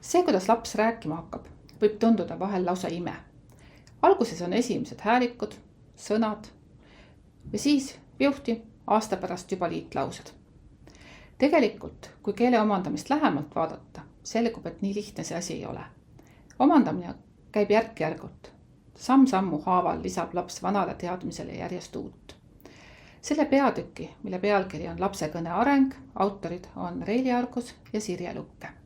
See, kuidas laps rääkima hakkab, võib tunduda vahel lausa ime. Alguses on esimesed häälikud, sõnad ja siis viuhti aasta pärast juba liitlaused. Tegelikult, kui keele omandamist lähemalt vaadata, selgub, et nii lihtne see asi ei ole. Omandamine käib järk-järgult. Samm-sammu haaval lisab laps vanale teadmisele järjest uut. Selle peatüki, mille pealkiri on Lapse kõne areng, autorid on Reili Argus ja Sirje Lukke.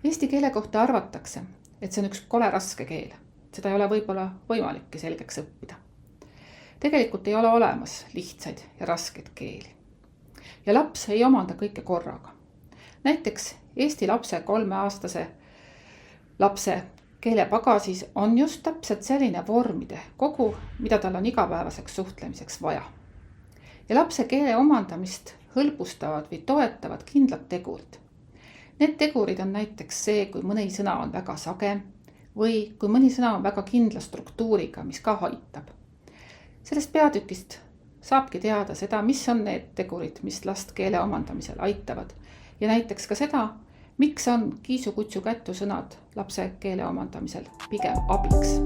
Eesti keele kohta arvatakse, et see on üks kole raske keel. Seda ei ole võib-olla võimalikki selgeks õppida. Tegelikult ei ole olemas lihtsaid ja raskeid keeli. Ja laps ei omanda kõike korraga. Näiteks Eesti lapse 3-aastase lapse keelepagasis on just täpselt selline vormide kogu, mida tal on igapäevaseks suhtlemiseks vaja. Ja lapse keele omandamist hõlbustavad või toetavad kindlad tegurid. Need tegurid on näiteks see, kui mõni sõna on väga sage või kui mõni sõna on väga kindla struktuuriga, mis ka aitab. Sellest peatükist saabki teada seda, mis on need tegurid, mis last keele omandamisel aitavad. Ja näiteks ka seda, miks on kiisu-kutsu-kättu sõnad lapse keele omandamisel pigem abiks.